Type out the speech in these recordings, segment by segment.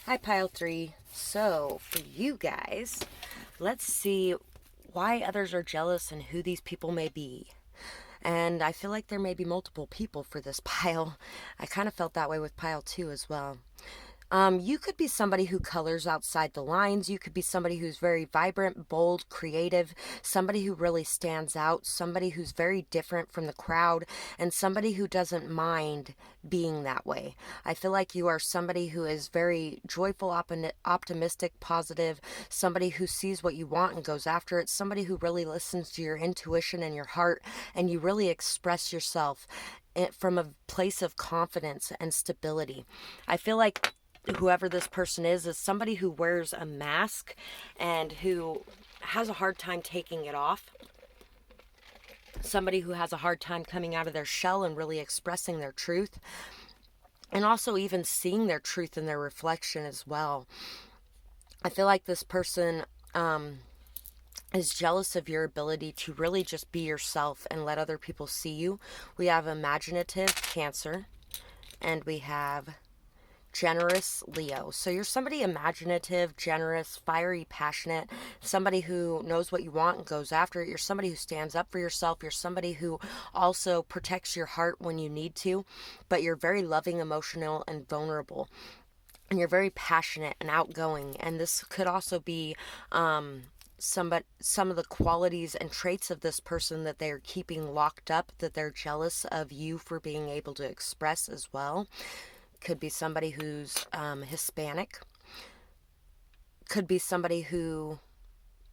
Hi, Pile 3. So, for you guys, let's see why others are jealous and who these people may be. And I feel like there may be multiple people for this pile. I kind of felt that way with pile 2 as well. You could be somebody who colors outside the lines. You could be somebody who's very vibrant, bold, creative, somebody who really stands out, somebody who's very different from the crowd, and somebody who doesn't mind being that way. I feel like you are somebody who is very joyful, optimistic, positive, somebody who sees what you want and goes after it, somebody who really listens to your intuition and your heart, and you really express yourself from a place of confidence and stability. I feel like whoever this person is somebody who wears a mask and who has a hard time taking it off. Somebody who has a hard time coming out of their shell and really expressing their truth. And also even seeing their truth in their reflection as well. I feel like this person is jealous of your ability to really just be yourself and let other people see you. We have imaginative Cancer, and we have generous Leo. So you're somebody imaginative, generous, fiery, passionate, somebody who knows what you want and goes after it. You're somebody who stands up for yourself. You're somebody who also protects your heart when you need to, but you're very loving, emotional, and vulnerable. And you're very passionate and outgoing. And this could also be some of the qualities and traits of this person that they are keeping locked up, that they're jealous of you for being able to express as well. Could be somebody who's Hispanic. Could be somebody who...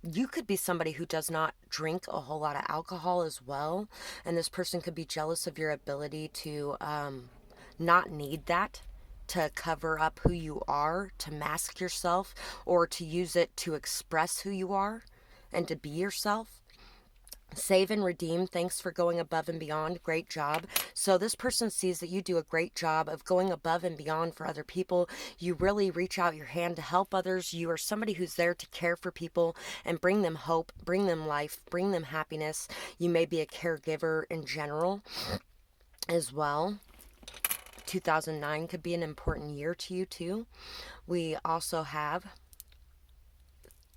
You could be somebody who does not drink a whole lot of alcohol as well. And this person could be jealous of your ability to not need that, to cover up who you are, to mask yourself, or to use it to express who you are and to be yourself. Save and redeem. Thanks for going above and beyond. Great job. So this person sees that you do a great job of going above and beyond for other people. You really reach out your hand to help others. You are somebody who's there to care for people and bring them hope, bring them life, bring them happiness. You may be a caregiver in general as well. 2009 could be an important year to you too. We also have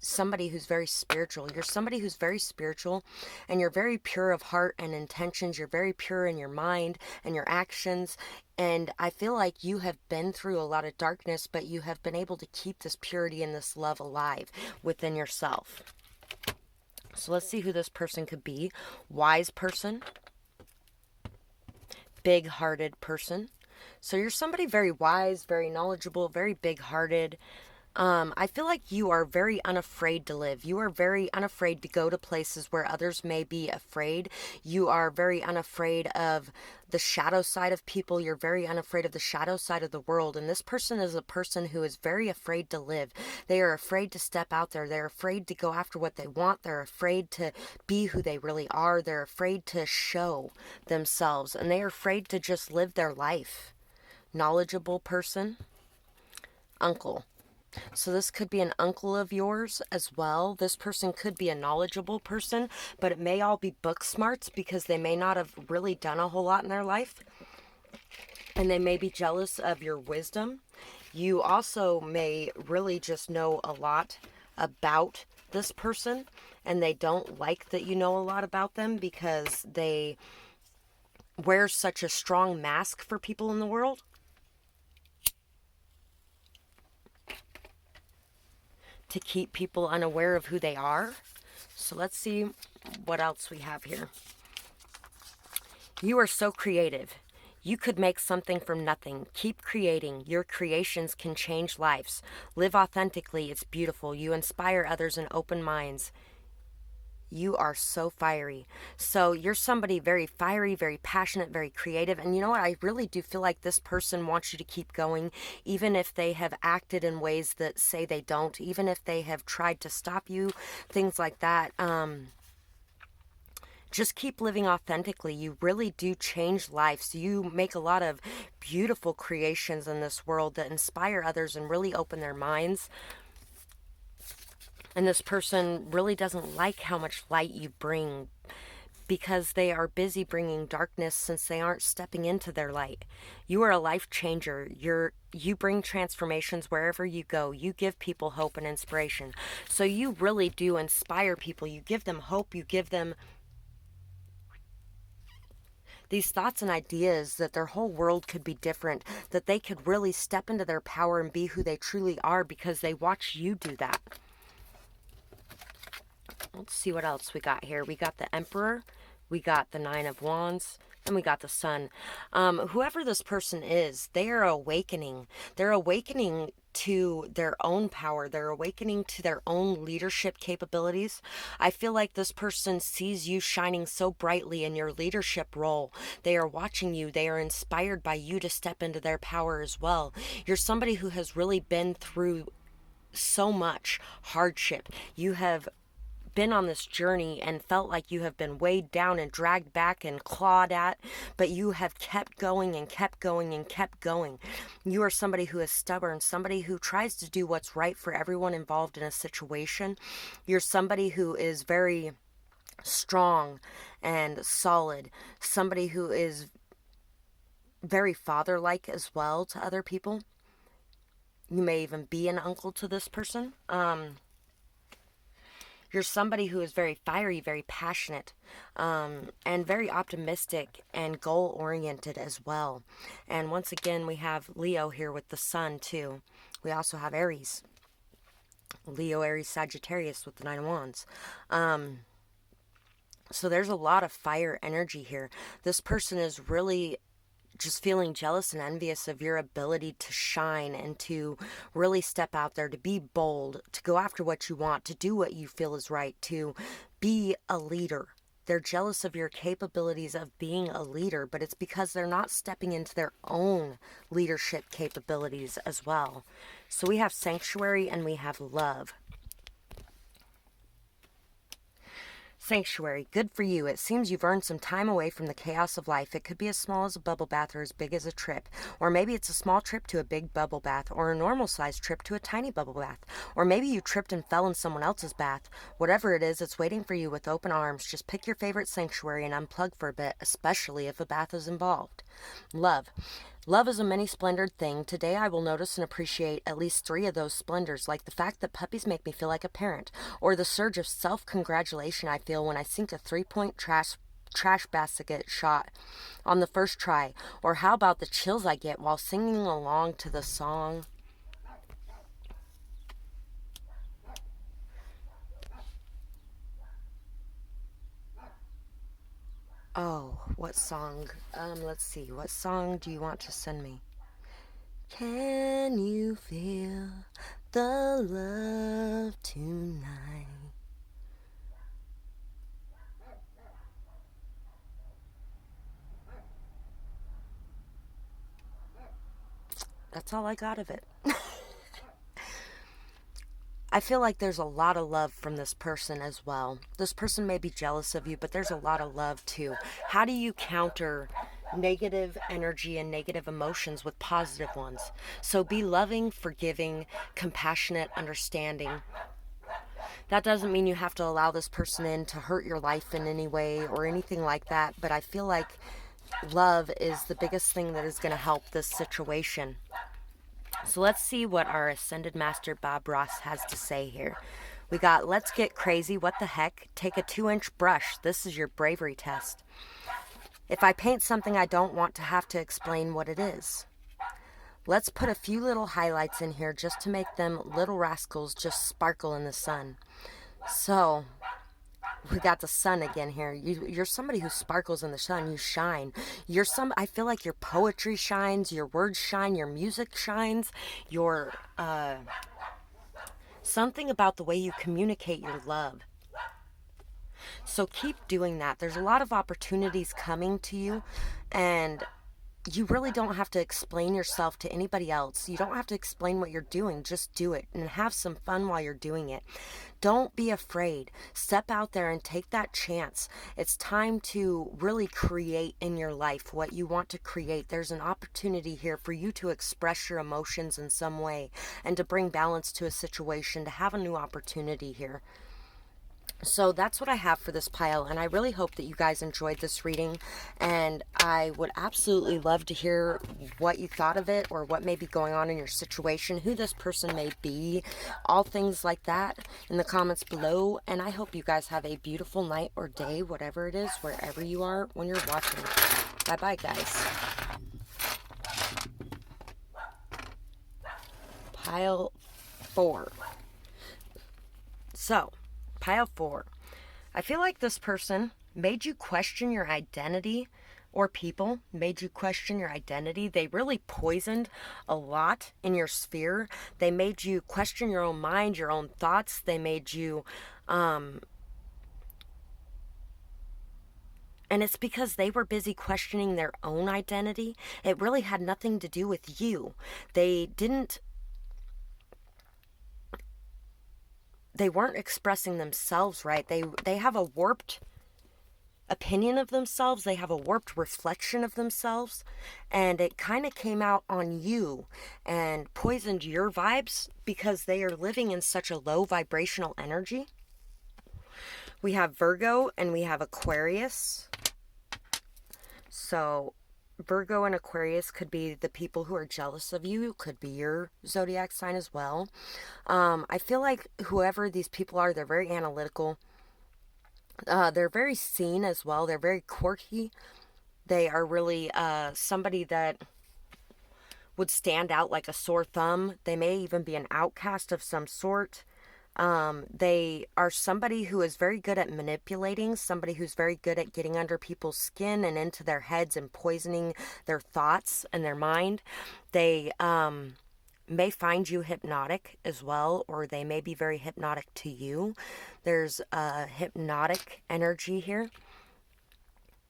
somebody who's very spiritual. You're somebody who's very spiritual, and you're very pure of heart and intentions. You're very pure in your mind and your actions. And I feel like you have been through a lot of darkness, but you have been able to keep this purity and this love alive within yourself. So let's see who this person could be. Wise person. Big-hearted person. So you're somebody very wise, very knowledgeable, very big-hearted. I feel like you are very unafraid to live. You are very unafraid to go to places where others may be afraid. You are very unafraid of the shadow side of people. You're very unafraid of the shadow side of the world. And this person is a person who is very afraid to live. They are afraid to step out there. They're afraid to go after what they want. They're afraid to be who they really are. They're afraid to show themselves. And they are afraid to just live their life. Knowledgeable person. Uncle. So this could be an uncle of yours as well. This person could be a knowledgeable person, but it may all be book smarts because they may not have really done a whole lot in their life. And they may be jealous of your wisdom. You also may really just know a lot about this person, and they don't like that you know a lot about them because they wear such a strong mask for people in the world. To keep people unaware of who they are. So let's see what else we have here. You are so creative. You could make something from nothing. Keep creating. Your creations can change lives. Live authentically. It's beautiful. You inspire others and open minds. You are so fiery. So you're somebody very fiery, very passionate, very creative. And you know what? I really do feel like this person wants you to keep going, even if they have acted in ways that say they don't, even if they have tried to stop you, things like that. Just keep living authentically. You really do change lives. You make a lot of beautiful creations in this world that inspire others and really open their minds. And this person really doesn't like how much light you bring because they are busy bringing darkness since they aren't stepping into their light. You are a life changer. You bring transformations wherever you go. You give people hope and inspiration. So you really do inspire people. You give them hope. You give them these thoughts and ideas that their whole world could be different, that they could really step into their power and be who they truly are because they watch you do that. Let's see what else we got here. We got the Emperor, we got the Nine of Wands, and we got the Sun. Whoever this person is, they are awakening. They're awakening to their own power. They're awakening to their own leadership capabilities. I feel like this person sees you shining so brightly in your leadership role. They are watching you. They are inspired by you to step into their power as well. You're somebody who has really been through so much hardship. You have been on this journey and felt like you have been weighed down and dragged back and clawed at, but you have kept going and kept going and kept going. You are somebody who is stubborn, somebody who tries to do what's right for everyone involved in a situation. You're somebody who is very strong and solid, somebody who is very father-like as well to other people. You may even be an uncle to this person. You're somebody who is very fiery, very passionate, and very optimistic and goal-oriented as well. And once again, we have Leo here with the Sun, too. We also have Aries. Leo, Aries, Sagittarius with the Nine of Wands. So there's a lot of fire energy here. This person is really just feeling jealous and envious of your ability to shine and to really step out there, to be bold, to go after what you want, to do what you feel is right, to be a leader. They're jealous of your capabilities of being a leader, but it's because they're not stepping into their own leadership capabilities as well. So we have Sanctuary and we have Love. Sanctuary, good for you. It seems you've earned some time away from the chaos of life. It could be as small as a bubble bath or as big as a trip. Or maybe it's a small trip to a big bubble bath, or a normal-sized trip to a tiny bubble bath. Or maybe you tripped and fell in someone else's bath. Whatever it is, it's waiting for you with open arms. Just pick your favorite sanctuary and unplug for a bit, especially if a bath is involved. Love. Love is a many-splendored thing. Today I will notice and appreciate at least 3 of those splendors, like the fact that puppies make me feel like a parent, or the surge of self-congratulation I feel when I sink a 3-point trash basket shot on the first try, or how about the chills I get while singing along to the song. Oh, what song? Let's see. What song do you want to send me? Can you feel the love tonight? That's all I got of it. I feel like there's a lot of love from this person as well. This person may be jealous of you, but there's a lot of love too. How do you counter negative energy and negative emotions with positive ones? So be loving, forgiving, compassionate, understanding. That doesn't mean you have to allow this person in to hurt your life in any way or anything like that, but I feel like love is the biggest thing that is going to help this situation. So let's see what our Ascended Master Bob Ross has to say here. We got, let's get crazy, what the heck? Take a 2-inch brush. This is your bravery test. If I paint something, I don't want to have to explain what it is. Let's put a few little highlights in here just to make them little rascals just sparkle in the sun. So, we got the sun again here. You're somebody who sparkles in the sun. You shine. I feel like your poetry shines, your words shine, your music shines, your something about the way you communicate your love. So keep doing that. There's a lot of opportunities coming to you, and you really don't have to explain yourself to anybody else. You don't have to explain what you're doing. Just do it and have some fun while you're doing it. Don't be afraid. Step out there and take that chance. It's time to really create in your life what you want to create. There's an opportunity here for you to express your emotions in some way and to bring balance to a situation, to have a new opportunity here. So that's what I have for this pile, and I really hope that you guys enjoyed this reading, and I would absolutely love to hear what you thought of it, or what may be going on in your situation, who this person may be, all things like that in the comments below. And I hope you guys have a beautiful night or day, whatever it is, wherever you are when you're watching. Bye bye, guys. Pile 4. So, pile 4. I feel like this person made you question your identity, or people made you question your identity. They really poisoned a lot in your sphere. They made you question your own mind, your own thoughts. They made you, and it's because they were busy questioning their own identity. It really had nothing to do with you. They weren't expressing themselves right. They have a warped opinion of themselves. They have a warped reflection of themselves, and it kind of came out on you and poisoned your vibes because they are living in such a low vibrational energy. We have Virgo and we have Aquarius. So Virgo and Aquarius could be the people who are jealous of you, could be your zodiac sign as well. I feel like whoever these people are, they're very analytical. They're very seen as well. They're very quirky. They are really somebody that would stand out like a sore thumb. They may even be an outcast of some sort. They are somebody who is very good at manipulating, somebody who's very good at getting under people's skin and into their heads and poisoning their thoughts and their mind. They may find you hypnotic as well, or they may be very hypnotic to you. There's a hypnotic energy here.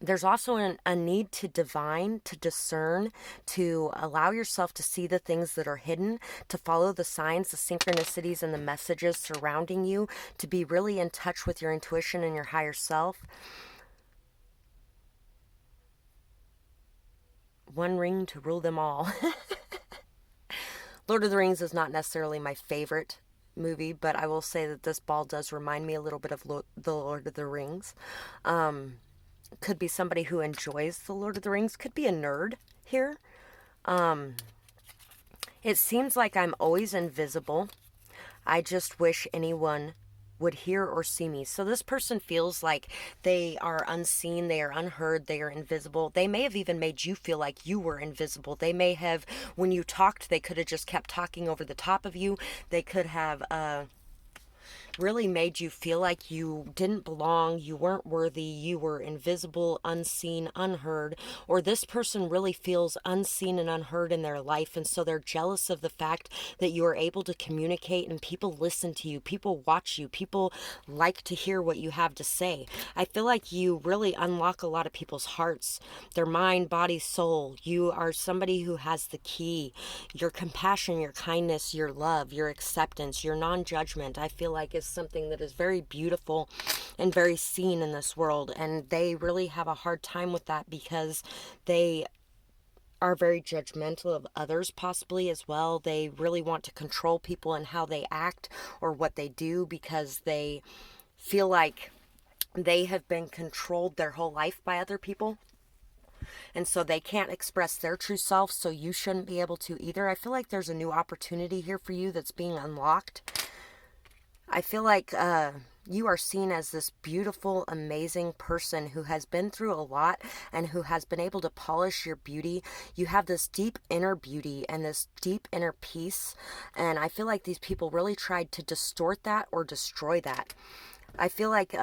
There's also a need to divine, to discern, to allow yourself to see the things that are hidden, to follow the signs, the synchronicities, and the messages surrounding you, to be really in touch with your intuition and your higher self. One ring to rule them all. Lord of the Rings is not necessarily my favorite movie, but I will say that this ball does remind me a little bit of the Lord of the Rings. Could be somebody who enjoys the Lord of the Rings, could be a nerd here. It seems like I'm always invisible. I just wish anyone would hear or see me. So this person feels like they are unseen, they are unheard, they are invisible. They may have even made you feel like you were invisible. They may have, when you talked, they could have just kept talking over the top of you. They could have really made you feel like you didn't belong, you weren't worthy, you were invisible, unseen, unheard, or this person really feels unseen and unheard in their life, and so they're jealous of the fact that you are able to communicate and people listen to you, people watch you, people like to hear what you have to say. I feel like you really unlock a lot of people's hearts, their mind, body, soul. You are somebody who has the key. Your compassion, your kindness, your love, your acceptance, your non-judgment, I feel like is something that is very beautiful and very seen in this world, and they really have a hard time with that because they are very judgmental of others possibly as well. They really want to control people and how they act or what they do because they feel like they have been controlled their whole life by other people, and so they can't express their true self, so you shouldn't be able to either. I feel like there's a new opportunity here for you that's being unlocked. I feel like you are seen as this beautiful, amazing person who has been through a lot and who has been able to polish your beauty. You have this deep inner beauty and this deep inner peace, and I feel like these people really tried to distort that or destroy that. I feel like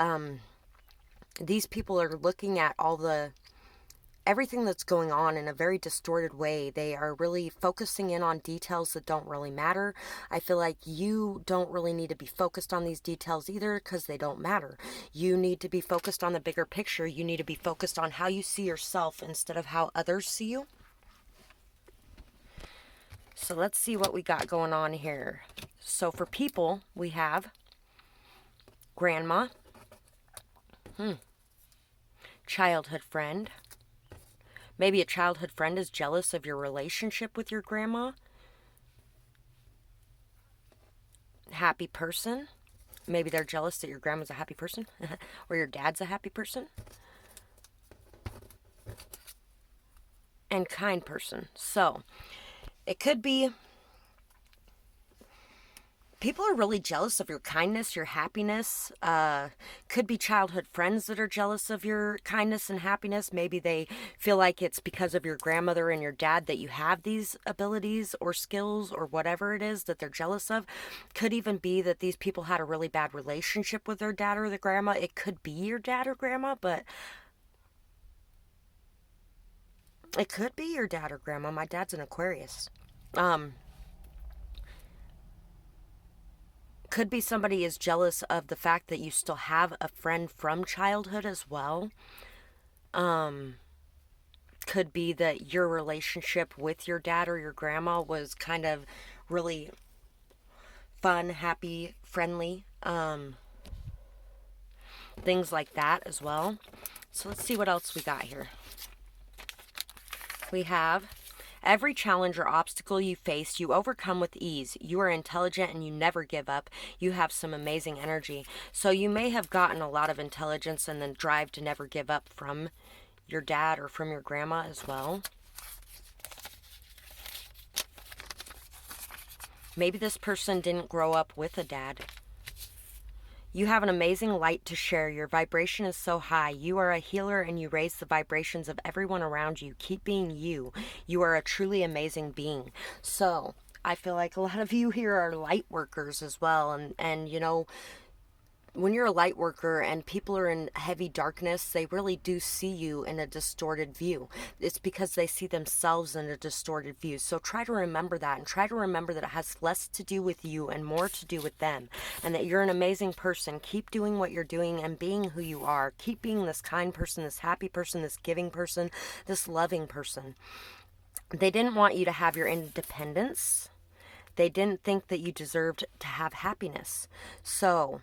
these people are looking at everything that's going on in a very distorted way. They are really focusing in on details that don't really matter. I feel like you don't really need to be focused on these details either because they don't matter. You need to be focused on the bigger picture. You need to be focused on how you see yourself instead of how others see you. So let's see what we got going on here. So for people, we have grandma, childhood friend. Maybe a childhood friend is jealous of your relationship with your grandma. Happy person. maybe they're jealous that your grandma's a happy person or your dad's a happy person. And kind person. So it could be people are really jealous of your kindness, your happiness. Could be childhood friends that are jealous of your kindness and happiness. Maybe they feel like it's because of your grandmother and your dad that you have these abilities or skills or whatever it is that they're jealous of. Could even be that these people had a really bad relationship with their dad or the grandma. It could be your dad or grandma, but it could be your dad or grandma. My dad's an Aquarius. Could be somebody is jealous of the fact that you still have a friend from childhood as well. Could be that your relationship with your dad or your grandma was kind of really fun, happy, friendly. Things like that as well. So let's see what else we got here. We have every challenge or obstacle you face, you overcome with ease. You are intelligent and you never give up. You have some amazing energy. So you may have gotten a lot of intelligence and then drive to never give up from your dad or from your grandma as well. Maybe this person didn't grow up with a dad. You have an amazing light to share. Your vibration is so high. You are a healer and you raise the vibrations of everyone around you. Keep being you. You are a truly amazing being. So I feel like a lot of you here are light workers as well. And you know, when you're a light worker and people are in heavy darkness, they really do see you in a distorted view. It's because they see themselves in a distorted view. So try to remember that, and try to remember that it has less to do with you and more to do with them, and that you're an amazing person. Keep doing what you're doing and being who you are. Keep being this kind person, this happy person, this giving person, this loving person. They didn't want you to have your independence. They didn't think that you deserved to have happiness. So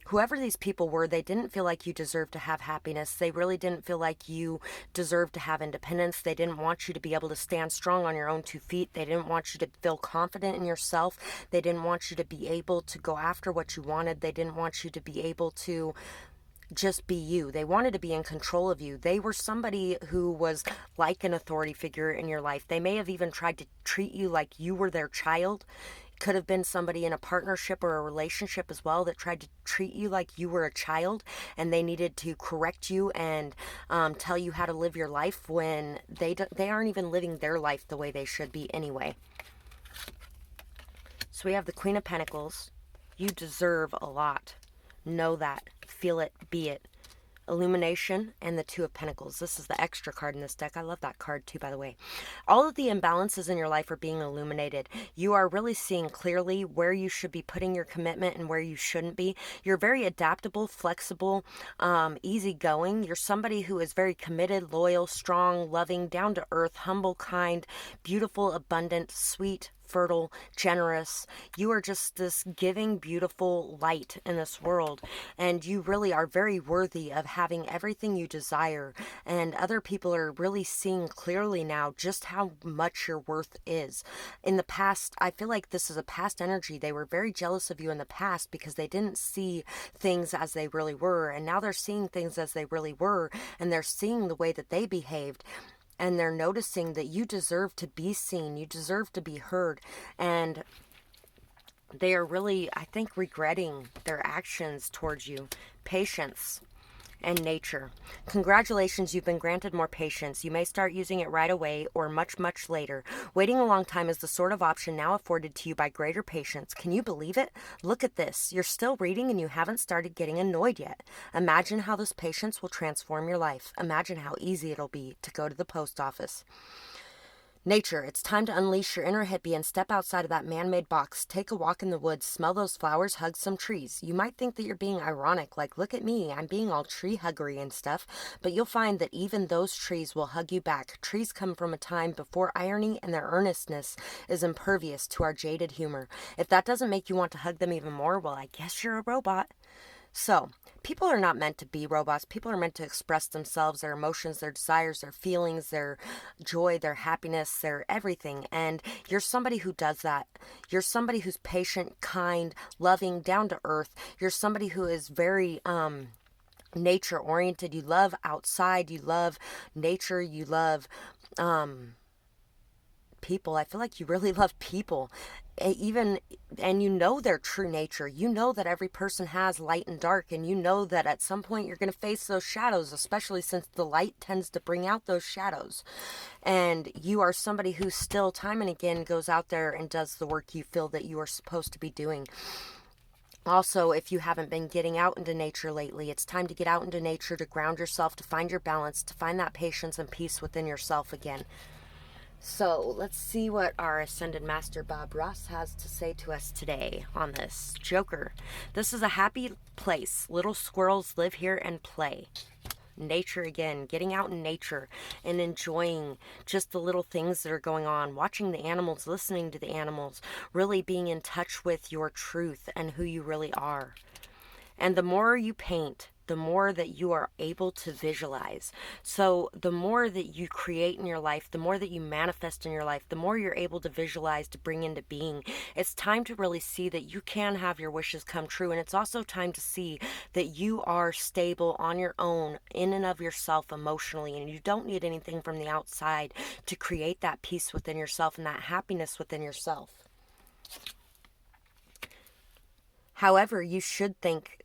whoever these people were, they didn't feel like you deserved to have happiness. They really didn't feel like you deserved to have independence. They didn't want you to be able to stand strong on your own 2 feet. They didn't want you to feel confident in yourself. They didn't want you to be able to go after what you wanted. They didn't want you to be able to just be you. They wanted to be in control of you. They were somebody who was like an authority figure in your life. They may have even tried to treat you like you were their child. Could have been somebody in a partnership or a relationship as well that tried to treat you like you were a child, and they needed to correct you and tell you how to live your life when they aren't even living their life the way they should be anyway. So we have the Queen of Pentacles. You deserve a lot. Know that. Feel it. Be it. Illumination, and the Two of Pentacles. This is the extra card in this deck. I love that card too, by the way. All of the imbalances in your life are being illuminated. You are really seeing clearly where you should be putting your commitment and where you shouldn't be. You're very adaptable, flexible, easygoing. You're somebody who is very committed, loyal, strong, loving, down to earth, humble, kind, beautiful, abundant, sweet, fertile, generous. You are just this giving, beautiful light in this world, and you really are very worthy of having everything you desire, and other people are really seeing clearly now just how much your worth is. In the past, I feel like this is a past energy. They were very jealous of you in the past because they didn't see things as they really were, and now they're seeing things as they really were, and they're seeing the way that they behaved. And they're noticing that you deserve to be seen. You deserve to be heard. And they are really, I think, regretting their actions towards you. Patience and nature. Congratulations, you've been granted more patience. You may start using it right away or much, much later. Waiting a long time is the sort of option now afforded to you by greater patience. Can you believe it? Look at this. You're still reading and you haven't started getting annoyed yet. Imagine how this patience will transform your life. Imagine how easy it'll be to go to the post office. Nature, it's time to unleash your inner hippie and step outside of that man-made box. Take a walk in the woods, smell those flowers, hug some trees. You might think that you're being ironic, like, look at me, I'm being all tree huggery and stuff, but you'll find that even those trees will hug you back. Trees come from a time before irony, and their earnestness is impervious to our jaded humor. If that doesn't make you want to hug them even more, well, I guess you're a robot. So, people are not meant to be robots. People are meant to express themselves, their emotions, their desires, their feelings, their joy, their happiness, their everything. And you're somebody who does that. You're somebody who's patient, kind, loving, down to earth. You're somebody who is very nature oriented. You love outside, you love nature, you love people. I feel like you really love people. Even, and you know their true nature. You know that every person has light and dark, and you know that at some point you're going to face those shadows, especially since the light tends to bring out those shadows. And you are somebody who still time and again goes out there and does the work you feel that you are supposed to be doing. Also, if you haven't been getting out into nature lately, it's time to get out into nature, to ground yourself, to find your balance, to find that patience and peace within yourself again. So let's see what our Ascended Master Bob Ross has to say to us today on this. Joker. This is a happy place. Little squirrels live here and play. Nature again, getting out in nature and enjoying just the little things that are going on, watching the animals, listening to the animals, really being in touch with your truth and who you really are. And the more you paint, the more that you are able to visualize. So the more that you create in your life, the more that you manifest in your life, the more you're able to visualize, to bring into being. It's time to really see that you can have your wishes come true. And it's also time to see that you are stable on your own, in and of yourself emotionally, and you don't need anything from the outside to create that peace within yourself and that happiness within yourself. However, you should think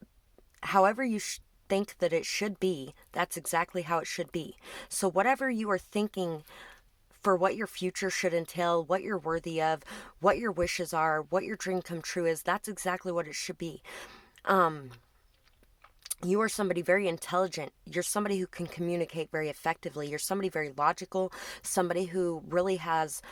that it should be, that's exactly how it should be. So whatever you are thinking for what your future should entail, what you're worthy of, what your wishes are, what your dream come true is, that's exactly what it should be. You are somebody very intelligent. You're somebody who can communicate very effectively. You're somebody very logical, somebody who really has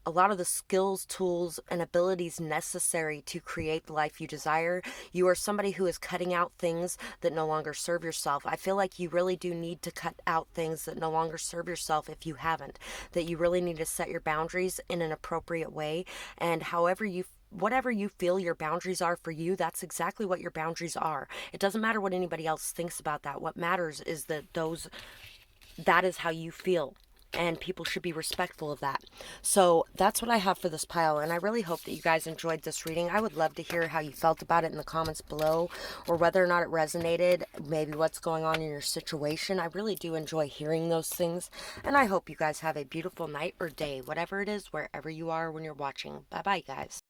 a lot of the skills, tools, and abilities necessary to create the life you desire. You are somebody who is cutting out things that no longer serve yourself. I feel like you really do need to cut out things that no longer serve yourself if you haven't. That you really need to set your boundaries in an appropriate way. And whatever you feel your boundaries are for you, that's exactly what your boundaries are. It doesn't matter what anybody else thinks about that. What matters is that is how you feel, and people should be respectful of that. So that's what I have for this pile, and I really hope that you guys enjoyed this reading. I would love to hear how you felt about it in the comments below, or whether or not it resonated, maybe what's going on in your situation. I really do enjoy hearing those things, and I hope you guys have a beautiful night or day, whatever it is, wherever you are when you're watching. Bye bye, guys.